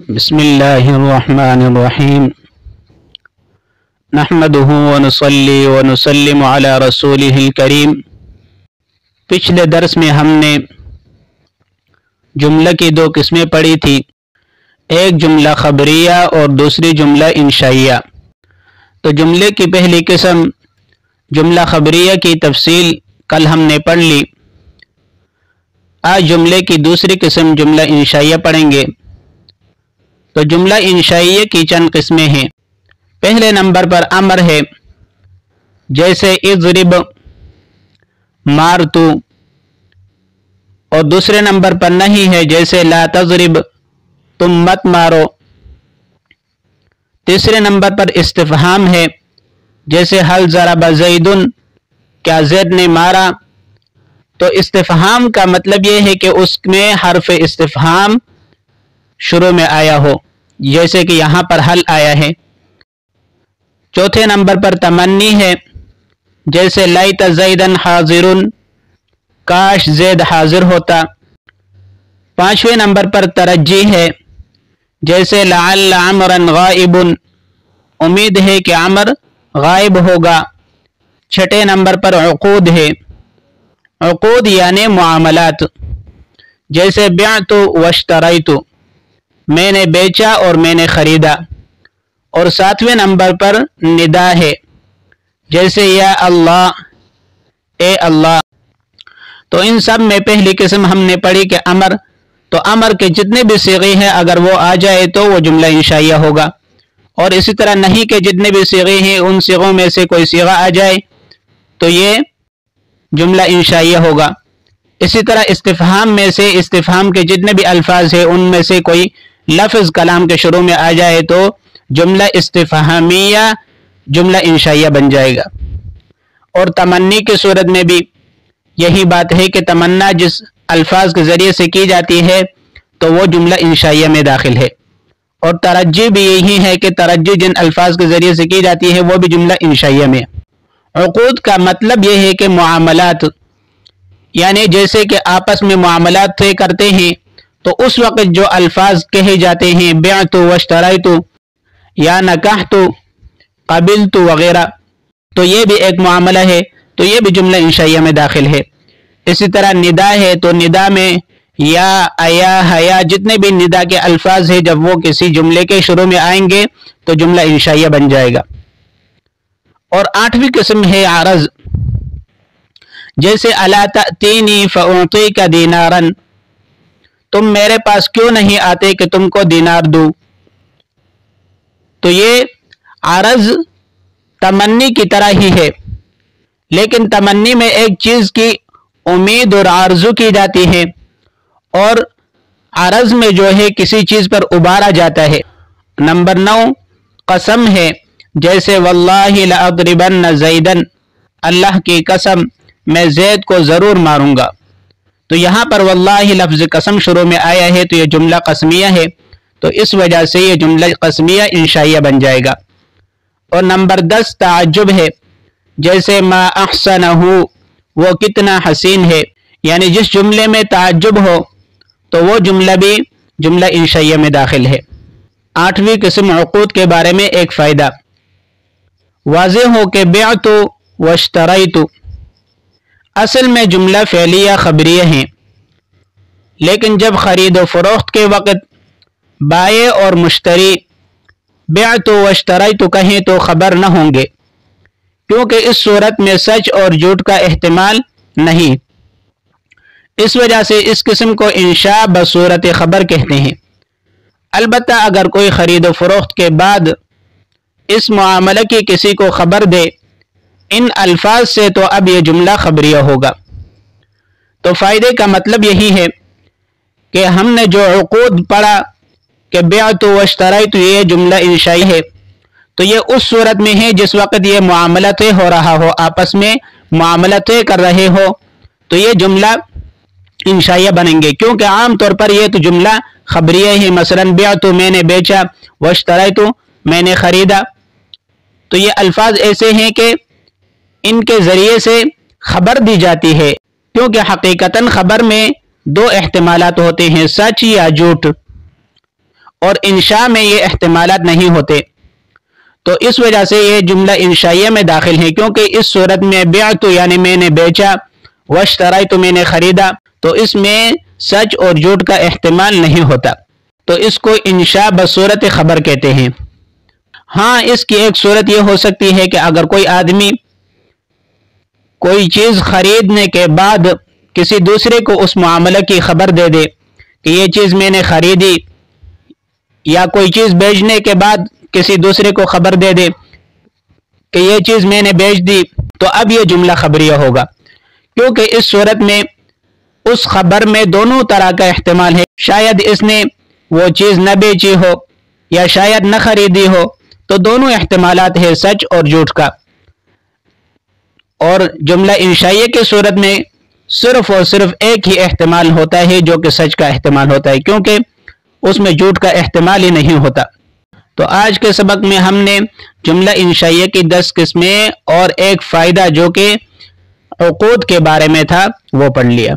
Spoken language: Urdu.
بسم اللہ الرحمن الرحیم نحمدہ ونصلی ونسلم علی رسولہ الکریم۔ پچھلے درس میں ہم نے جملہ کی دو قسمیں پڑھی تھی، ایک جملہ خبریہ اور دوسری جملہ انشائیہ۔ تو جملے کی پہلی قسم جملہ خبریہ کی تفصیل کل ہم نے پڑھ لی۔ آج جملے کی دوسری قسم جملہ انشائیہ پڑھیں گے۔ تو جملہ انشائیہ کی چند قسمیں ہیں۔ پہلے نمبر پر امر ہے، جیسے اضرب، مار تو، اور دوسرے نمبر پر نہیں ہے، جیسے لا تضرب، تم مت مارو۔ تیسرے نمبر پر استفہام ہے، جیسے حل ضرب زید، کیا زید نے مارا؟ تو استفہام کا مطلب یہ ہے کہ اس میں حرف استفہام شروع میں آیا ہو، جیسے کہ یہاں پر حل آیا ہے۔ چوتھے نمبر پر تمنی ہے، جیسے لیت زیدن حاضر، کاش زید حاضر ہوتا۔ پانچویں نمبر پر ترجی ہے، جیسے لعل عمرا غائب، امید ہے کہ عمر غائب ہوگا۔ چھٹے نمبر پر عقود ہے، عقود یعنی معاملات، جیسے بعت واشتریت، میں نے بیچا اور میں نے خریدا۔ اور ساتویں نمبر پر ندا ہے، جیسے یا اللہ، اے اللہ۔ تو ان سب میں پہلی قسم ہم نے پڑھی کہ امر، تو امر کے جتنے بھی صیغے ہیں اگر وہ آ جائے تو وہ جملہ انشائیہ ہوگا، اور اسی طرح نہیں کہ جتنے بھی صیغے ہیں ان صیغوں میں سے کوئی صیغہ آ جائے تو یہ جملہ انشائیہ ہوگا۔ اسی طرح استفہام میں سے استفہام کے جتنے بھی الفاظ ہیں ان میں سے کوئی لفظ کلام کے شروع میں آ جائے تو جملہ استفہامیہ جملہ انشائیہ بن جائے گا۔ اور تمنی کی صورت میں بھی یہی بات ہے کہ تمنا جس الفاظ کے ذریعے سے کی جاتی ہے تو وہ جملہ انشائیہ میں داخل ہے۔ اور ترجی بھی یہی ہے کہ ترجی جن الفاظ کے ذریعے سے کی جاتی ہے وہ بھی جملہ انشائیہ میں۔ عقود کا مطلب یہ ہے کہ معاملات، یعنی جیسے کہ آپس میں معاملات طے کرتے ہیں تو اس وقت جو الفاظ کہے جاتے ہیں بعت واشتریت یا نکحت قبلت وغیرہ، تو یہ بھی ایک معاملہ ہے، تو یہ بھی جملہ انشائیہ میں داخل ہے۔ اسی طرح ندا ہے، تو ندا میں یا ایا حیا جتنے بھی ندا کے الفاظ ہیں جب وہ کسی جملے کے شروع میں آئیں گے تو جملہ انشائیہ بن جائے گا۔ اور آٹھویں قسم ہے عرض، جیسے الا تأتینی فأعطیک دینارا، تم میرے پاس کیوں نہیں آتے کہ تم کو دینار دوں؟ تو یہ عرض تمنی کی طرح ہی ہے، لیکن تمنی میں ایک چیز کی امید اور آرزو کی جاتی ہے، اور عرض میں جو ہے کسی چیز پر ابھارا جاتا ہے۔ نمبر 9 قسم ہے، جیسے واللہ لأضربن زیدا، اللہ کی قسم میں زید کو ضرور ماروں گا۔ تو یہاں پر واللہ لفظ قسم شروع میں آیا ہے تو یہ جملہ قسمیہ ہے، تو اس وجہ سے یہ جملہ قسمیہ انشائیہ بن جائے گا۔ اور نمبر 10 تعجب ہے، جیسے ما احسنہ، وہ کتنا حسین ہے، یعنی جس جملے میں تعجب ہو تو وہ جملہ بھی جملہ انشائیہ میں داخل ہے۔ آٹھویں قسم عقود کے بارے میں ایک فائدہ، واضح ہو کہ بعت واشتریت اصل میں جملہ فعلیہ خبریہ ہیں، لیکن جب خرید و فروخت کے وقت بائع اور مشتری بعت واشتریت کہیں تو خبر نہ ہوں گے، کیونکہ اس صورت میں سچ اور جھوٹ کا احتمال نہیں۔ اس وجہ سے اس قسم کو انشاء بصورت خبر کہتے ہیں۔ البتہ اگر کوئی خرید و فروخت کے بعد اس معاملہ کی کسی کو خبر دے ان الفاظ سے تو اب یہ جملہ خبریہ ہوگا۔ تو فائدے کا مطلب یہی ہے کہ ہم نے جو عقود پڑھا کہ بعت واشتریت یہ جملہ انشائی ہے، تو یہ اس صورت میں ہے جس وقت یہ معاملہ طے ہو رہا ہو، آپس میں معاملہ طے کر رہے ہو تو یہ جملہ انشائیہ بنیں گے، کیونکہ عام طور پر یہ تو جملہ خبریہ ہے۔ مثلا بعت میں نے بیچا، واشتریت میں نے خریدا، تو یہ الفاظ ایسے ہیں کہ ان کے ذریعے سے خبر دی جاتی ہے، کیونکہ حقیقتاً خبر میں دو احتمالات ہوتے ہیں، سچ یا جھوٹ، اور انشاء میں یہ احتمالات نہیں ہوتے، تو اس وجہ سے یہ جملہ انشائیہ میں داخل ہے، کیونکہ اس صورت میں بعت یعنی میں نے بیچا، واشتريت میں نے خریدا، تو اس میں سچ اور جھوٹ کا احتمال نہیں ہوتا، تو اس کو انشاء بصورت خبر کہتے ہیں۔ ہاں، اس کی ایک صورت یہ ہو سکتی ہے کہ اگر کوئی آدمی کوئی چیز خریدنے کے بعد کسی دوسرے کو اس معاملہ کی خبر دے دے کہ یہ چیز میں نے خریدی، یا کوئی چیز بیچنے کے بعد کسی دوسرے کو خبر دے دے کہ یہ چیز میں نے بیچ دی، تو اب یہ جملہ خبریہ ہوگا، کیونکہ اس صورت میں اس خبر میں دونوں طرح کا احتمال ہے، شاید اس نے وہ چیز نہ بیچی ہو یا شاید نہ خریدی ہو، تو دونوں احتمالات ہیں سچ اور جھوٹ کا۔ اور جملہ انشائیہ کی صورت میں صرف اور صرف ایک ہی احتمال ہوتا ہے جو کہ سچ کا احتمال ہوتا ہے، کیونکہ اس میں جھوٹ کا احتمال ہی نہیں ہوتا۔ تو آج کے سبق میں ہم نے جملہ انشائیہ کی 10 قسمیں اور ایک فائدہ جو کہ عقود کے بارے میں تھا وہ پڑھ لیا۔